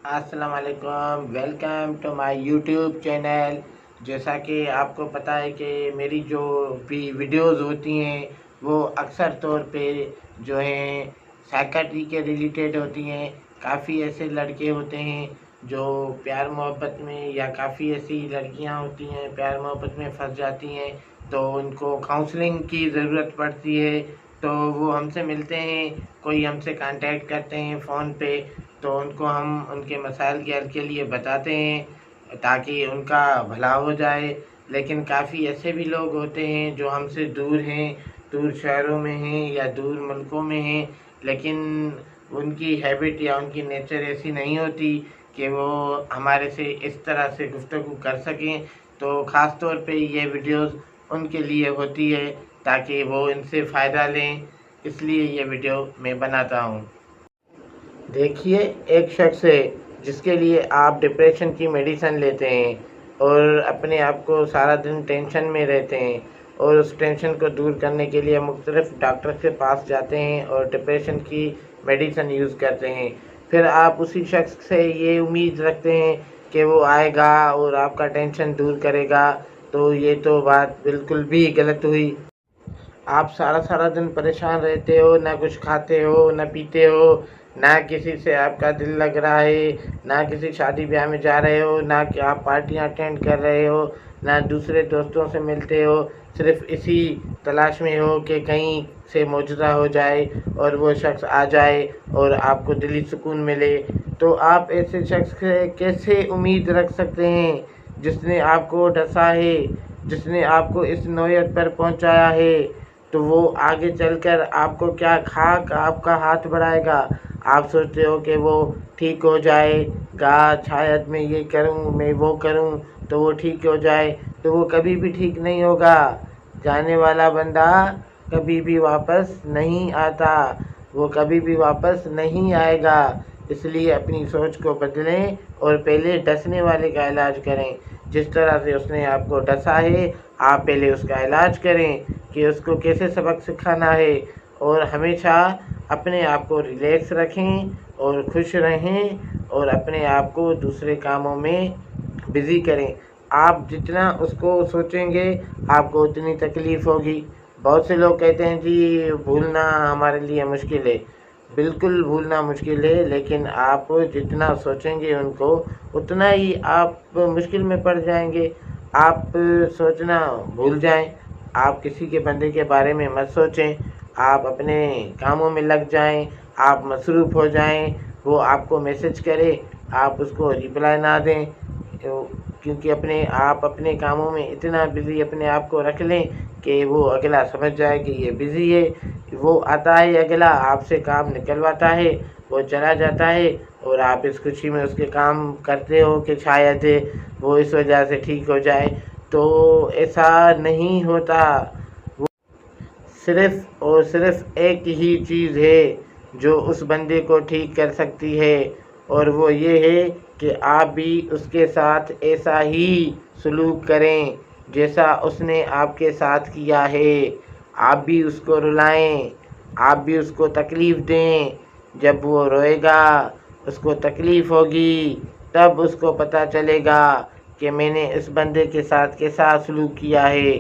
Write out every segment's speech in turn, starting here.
السلام علیکم، welcome to my YouTube channel. جیسا کہ آپ کو پتہ ہے کہ میری جو بھی ویڈیوز ہوتی ہیں وہ اکثر طور پہ جو ہیں سائیکٹری کے ریلیٹڈ ہوتی ہیں۔ کافی ایسے لڑکے ہوتے ہیں جو پیار محبت میں، یا کافی ایسی لڑکیاں ہوتی ہیں پیار محبت میں پھنس جاتی ہیں، تو ان کو کاؤنسلنگ کی ضرورت پڑتی ہے، تو وہ ہم سے ملتے ہیں، کوئی ہم سے کانٹیکٹ کرتے ہیں فون پہ، تو ان کو ہم ان کے مسائل کے حل کے لیے بتاتے ہیں تاکہ ان کا بھلا ہو جائے۔ لیکن کافی ایسے بھی لوگ ہوتے ہیں جو ہم سے دور ہیں، دور شہروں میں ہیں یا دور ملکوں میں ہیں، لیکن ان کی ہیبٹ یا ان کی نیچر ایسی نہیں ہوتی کہ وہ ہمارے سے اس طرح سے گفتگو کر سکیں، تو خاص طور پہ یہ ویڈیوز ان کے لیے ہوتی ہے تاکہ وہ ان سے فائدہ لیں، اس لیے یہ ویڈیو میں بناتا ہوں۔ دیکھیے، ایک شخص ہے جس کے لیے آپ ڈپریشن کی میڈیسن لیتے ہیں اور اپنے آپ کو سارا دن ٹینشن میں رہتے ہیں، اور اس ٹینشن کو دور کرنے کے لیے مختلف ڈاکٹر کے پاس جاتے ہیں اور ڈپریشن کی میڈیسن یوز کرتے ہیں۔ پھر آپ اسی شخص سے یہ امید رکھتے ہیں کہ وہ آئے گا اور آپ کا ٹینشن دور کرے گا، تو یہ تو بات بالکل بھی غلط ہوئی۔ آپ سارا دن پریشان رہتے ہو، نہ کچھ کھاتے ہو نہ پیتے ہو، نہ کسی سے آپ کا دل لگ رہا ہے، نہ کسی شادی بیاہ میں جا رہے ہو، نہ کہ آپ پارٹیاں اٹینڈ کر رہے ہو، نہ دوسرے دوستوں سے ملتے ہو، صرف اسی تلاش میں ہو کہ کہیں سے معجزہ ہو جائے اور وہ شخص آ جائے اور آپ کو دلی سکون ملے، تو آپ ایسے شخص سے کیسے امید رکھ سکتے ہیں جس نے آپ کو ڈسا ہے، جس نے آپ کو اس نوعیت پر پہنچایا ہے؟ تو وہ آگے چل کر آپ کو کیا خاک آپ کا ہاتھ بڑھائے گا؟ آپ سوچتے ہو کہ وہ ٹھیک ہو جائے گا، شاید میں یہ کروں میں وہ کروں تو وہ ٹھیک ہو جائے، تو وہ کبھی بھی ٹھیک نہیں ہوگا۔ جانے والا بندہ کبھی بھی واپس نہیں آتا، وہ کبھی بھی واپس نہیں آئے گا۔ اس لیے اپنی سوچ کو بدلیں اور پہلے ڈسنے والے کا علاج کریں۔ جس طرح سے اس نے آپ کو ڈسا ہے، آپ پہلے اس کا علاج کریں کہ اس کو کیسے سبق سکھانا ہے، اور ہمیشہ اپنے آپ کو ریلیکس رکھیں اور خوش رہیں اور اپنے آپ کو دوسرے کاموں میں بزی کریں۔ آپ جتنا اس کو سوچیں گے آپ کو اتنی تکلیف ہوگی۔ بہت سے لوگ کہتے ہیں جی بھولنا ہمارے لیے مشکل ہے۔ بالکل بھولنا مشکل ہے، لیکن آپ جتنا سوچیں گے ان کو اتنا ہی آپ مشکل میں پڑ جائیں گے۔ آپ سوچنا بھول جائیں، آپ کسی کے بندے کے بارے میں مت سوچیں، آپ اپنے کاموں میں لگ جائیں، آپ مصروف ہو جائیں، وہ آپ کو میسج کرے آپ اس کو رپلائی نہ دیں، کیونکہ آپ اپنے کاموں میں اتنا بزی اپنے آپ کو رکھ لیں کہ وہ اگلا سمجھ جائے کہ یہ بزی ہے، وہ آتا ہے اگلا آپ سے کام نکلواتا ہے، وہ چلا جاتا ہے، اور آپ اس خوشی میں اس کے کام کرتے ہو کہ شاید وہ اس وجہ سے ٹھیک ہو جائے، تو ایسا نہیں ہوتا۔ صرف اور صرف ایک ہی چیز ہے جو اس بندے کو ٹھیک کر سکتی ہے، اور وہ یہ ہے کہ آپ بھی اس کے ساتھ ایسا ہی سلوک کریں جیسا اس نے آپ کے ساتھ کیا ہے۔ آپ بھی اس کو رلائیں، آپ بھی اس کو تکلیف دیں۔ جب وہ روئے گا، اس کو تکلیف ہوگی، تب اس کو پتہ چلے گا کہ میں نے اس بندے کے ساتھ کیسا سلوک کیا ہے۔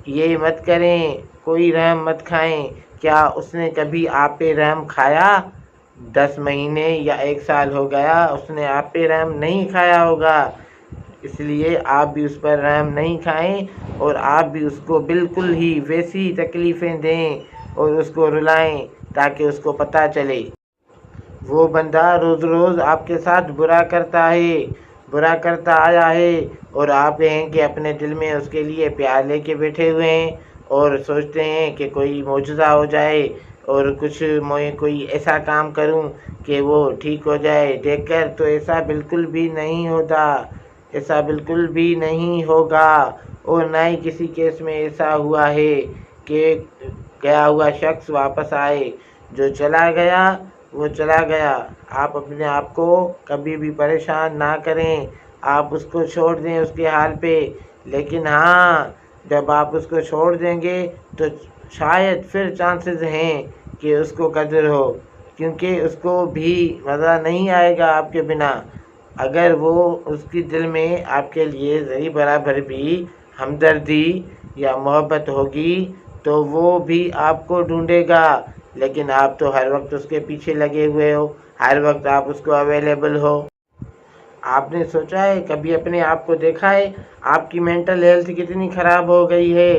یہ مت کریں، کوئی رحم مت کھائیں۔ کیا اس نے کبھی آپ پہ رحم کھایا؟ 10 مہینے یا 1 سال ہو گیا، اس نے آپ پہ رحم نہیں کھایا ہوگا، اس لیے آپ بھی اس پر رحم نہیں کھائیں، اور آپ بھی اس کو بالکل ہی ویسی تکلیفیں دیں اور اس کو رلائیں تاکہ اس کو پتہ چلے۔ وہ بندہ روز روز آپ کے ساتھ برا کرتا ہے، برا کرتا آیا ہے، اور آپ ہیں کہ اپنے دل میں اس کے لیے پیار لے کے بیٹھے ہوئے ہیں اور سوچتے ہیں کہ کوئی معجزہ ہو جائے اور کوئی ایسا کام کروں کہ وہ ٹھیک ہو جائے۔ دیکھ کر تو ایسا بالکل بھی نہیں ہوتا، ایسا بالکل بھی نہیں ہوگا، اور نہ ہی کسی کیس میں ایسا ہوا ہے کہ گیا ہوا شخص واپس آئے۔ جو چلا گیا وہ چلا گیا۔ آپ اپنے آپ کو کبھی بھی پریشان نہ کریں، آپ اس کو چھوڑ دیں اس کے حال پہ، لیکن ہاں جب آپ اس کو چھوڑ دیں گے تو شاید پھر چانسز ہیں کہ اس کو قدر ہو، کیونکہ اس کو بھی مزہ نہیں آئے گا آپ کے بنا۔ اگر وہ اس کی دل میں آپ کے لیے ذرے برابر بھی ہمدردی یا محبت ہوگی تو وہ بھی آپ کو ڈھونڈے گا، لیکن آپ تو ہر وقت اس کے پیچھے لگے ہوئے ہو، ہر وقت آپ اس کو اویلیبل ہو۔ آپ نے سوچا ہے، کبھی اپنے آپ کو دیکھا ہے، آپ کی مینٹل ہیلتھ کتنی خراب ہو گئی ہے،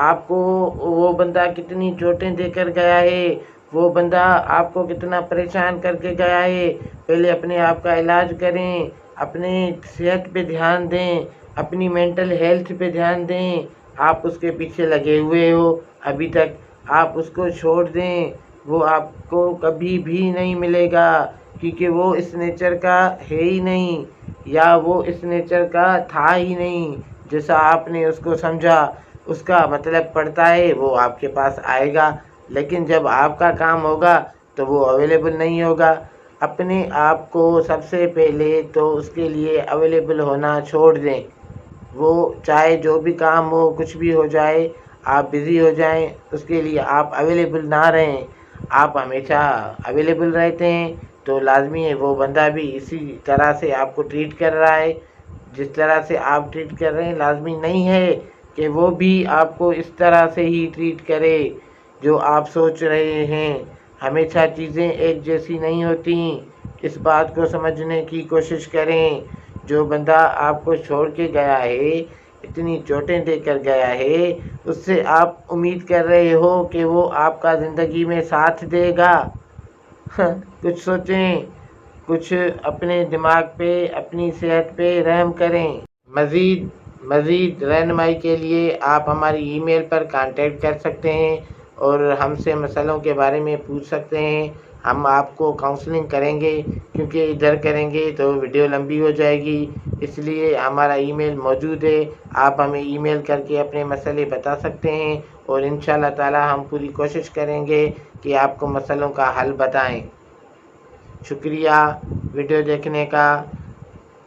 آپ کو وہ بندہ کتنی چوٹیں دے کر گیا ہے، وہ بندہ آپ کو کتنا پریشان کر کے گیا ہے۔ پہلے اپنے آپ کا علاج کریں، اپنے صحت پہ دھیان دیں، اپنی مینٹل ہیلتھ پہ دھیان دیں۔ آپ اس کے پیچھے لگے ہوئے ہو ابھی تک، آپ اس کو چھوڑ دیں، وہ آپ کو کبھی بھی نہیں ملے گا، کیونکہ وہ اس نیچر کا ہے ہی نہیں، یا وہ اس نیچر کا تھا ہی نہیں۔ جیسا آپ نے اس کو سمجھا، اس کا مطلب پڑتا ہے وہ آپ کے پاس آئے گا، لیکن جب آپ کا کام ہوگا تو وہ اویلیبل نہیں ہوگا۔ اپنے آپ کو سب سے پہلے تو اس کے لیے اویلیبل ہونا چھوڑ دیں۔ وہ چاہے جو بھی کام ہو، کچھ بھی ہو جائے، آپ بزی ہو جائیں، اس کے لیے آپ اویلیبل نہ رہیں۔ آپ ہمیشہ اویلیبل رہتے ہیں تو لازمی ہے وہ بندہ بھی اسی طرح سے آپ کو ٹریٹ کر رہا ہے، جس طرح سے آپ ٹریٹ کر رہے ہیں لازمی نہیں ہے کہ وہ بھی آپ کو اس طرح سے ہی ٹریٹ کرے جو آپ سوچ رہے ہیں۔ ہمیشہ چیزیں ایک جیسی نہیں ہوتی، اس بات کو سمجھنے کی کوشش کریں۔ جو بندہ آپ کو چھوڑ کے گیا ہے، اتنی چوٹیں دے کر گیا ہے، اس سے آپ امید کر رہے ہو کہ وہ آپ کا زندگی میں ساتھ دے گا؟ کچھ سوچیں، کچھ اپنے دماغ پہ، اپنی صحت پہ رحم کریں۔ مزید رہنمائی کے لیے آپ ہماری ای میل پر کانٹیکٹ کر سکتے ہیں اور ہم سے مسئلوں کے بارے میں پوچھ سکتے ہیں۔ ہم آپ کو کاؤنسلنگ کریں گے، کیونکہ ادھر کریں گے تو ویڈیو لمبی ہو جائے گی، اس لیے ہمارا ای میل موجود ہے، آپ ہمیں ای میل کر کے اپنے مسئلے بتا سکتے ہیں، اور انشاءاللہ تعالی ہم پوری کوشش کریں گے کہ آپ کو مسئلوں کا حل بتائیں۔ شکریہ ویڈیو دیکھنے کا،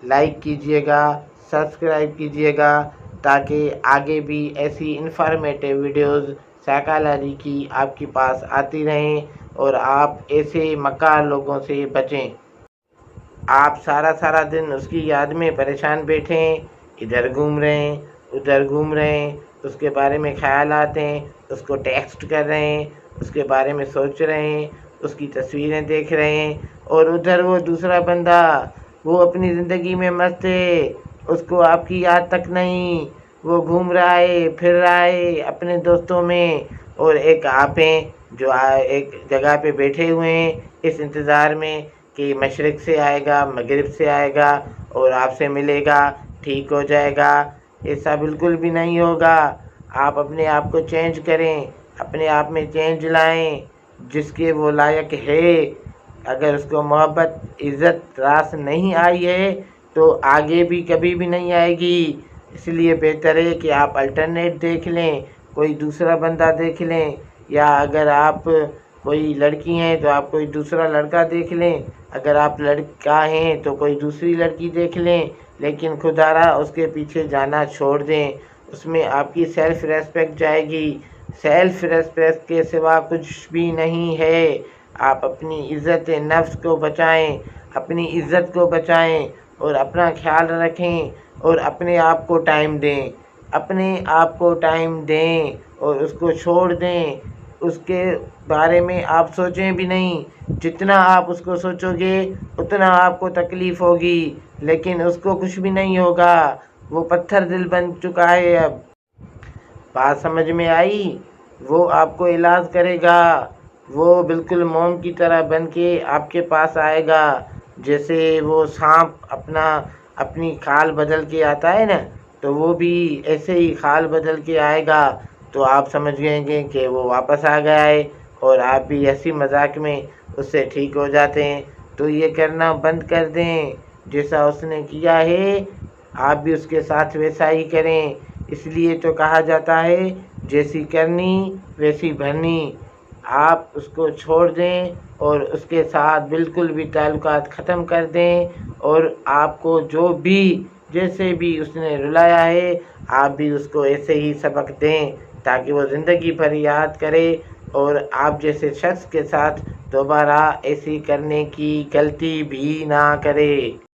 لائک کیجئے گا، سبسکرائب کیجئے گا، تاکہ آگے بھی ایسی انفارمیٹیو ویڈیوز سائیکالوجی کی آپ کے پاس آتی رہیں اور آپ ایسے مکار لوگوں سے بچیں۔ آپ سارا دن اس کی یاد میں پریشان بیٹھیں، ادھر گھوم رہے ہیں، ادھر گھوم رہے ہیں، اس کے بارے میں خیالات ہیں، اس کو ٹیکسٹ کر رہے ہیں، اس کے بارے میں سوچ رہے ہیں، اس کی تصویریں دیکھ رہے ہیں، اور ادھر وہ دوسرا بندہ وہ اپنی زندگی میں مست ہے، اس کو آپ کی یاد تک نہیں، وہ گھوم رہا ہے، پھر رہا ہے اپنے دوستوں میں، اور ایک آپ ہیں جو ایک جگہ پہ بیٹھے ہوئے ہیں اس انتظار میں کہ مشرق سے آئے گا، مغرب سے آئے گا اور آپ سے ملے گا، ٹھیک ہو جائے گا۔ ایسا بالکل بھی نہیں ہوگا۔ آپ اپنے آپ کو چینج کریں، اپنے آپ میں چینج لائیں، جس کے وہ لائق ہے۔ اگر اس کو محبت، عزت راس نہیں آئی ہے تو آگے بھی کبھی بھی نہیں آئے گی۔ اس لیے بہتر ہے کہ آپ الٹرنیٹ دیکھ لیں، کوئی دوسرا بندہ دیکھ لیں، یا اگر آپ کوئی لڑکی ہیں تو آپ کوئی دوسرا لڑکا دیکھ لیں، اگر آپ لڑکا ہیں تو کوئی دوسری لڑکی دیکھ لیں، لیکن خدا را اس کے پیچھے جانا چھوڑ دیں۔ اس میں آپ کی سیلف ریسپیکٹ جائے گی۔ سیلف ریسپیکٹ کے سوا کچھ بھی نہیں ہے۔ آپ اپنی عزت نفس کو بچائیں، اپنی عزت کو بچائیں اور اپنا خیال رکھیں، اور اپنے آپ کو ٹائم دیں، اپنے آپ کو ٹائم دیں اور اس کو چھوڑ دیں۔ اس کے بارے میں آپ سوچیں بھی نہیں، جتنا آپ اس کو سوچو گے اتنا آپ کو تکلیف ہوگی، لیکن اس کو کچھ بھی نہیں ہوگا، وہ پتھر دل بن چکا ہے اب۔ بات سمجھ میں آئی؟ وہ آپ کو علاج کرے گا، وہ بالکل موم کی طرح بن کے آپ کے پاس آئے گا، جیسے وہ سانپ اپنی کھال بدل کے آتا ہے نا، تو وہ بھی ایسے ہی کھال بدل کے آئے گا، تو آپ سمجھ گئیں گے کہ وہ واپس آ گیا ہے، اور آپ بھی ہنسی مذاق میں اس سے ٹھیک ہو جاتے ہیں۔ تو یہ کرنا بند کر دیں، جیسا اس نے کیا ہے آپ بھی اس کے ساتھ ویسا ہی کریں۔ اس لیے تو کہا جاتا ہے جیسی کرنی ویسی بھرنی۔ آپ اس کو چھوڑ دیں اور اس کے ساتھ بالکل بھی تعلقات ختم کر دیں، اور آپ کو جو بھی جیسے بھی اس نے رلایا ہے آپ بھی اس کو ایسے ہی سبق دیں، تاکہ وہ زندگی بھر یاد کرے اور آپ جیسے شخص کے ساتھ دوبارہ ایسی کرنے کی غلطی بھی نہ کرے۔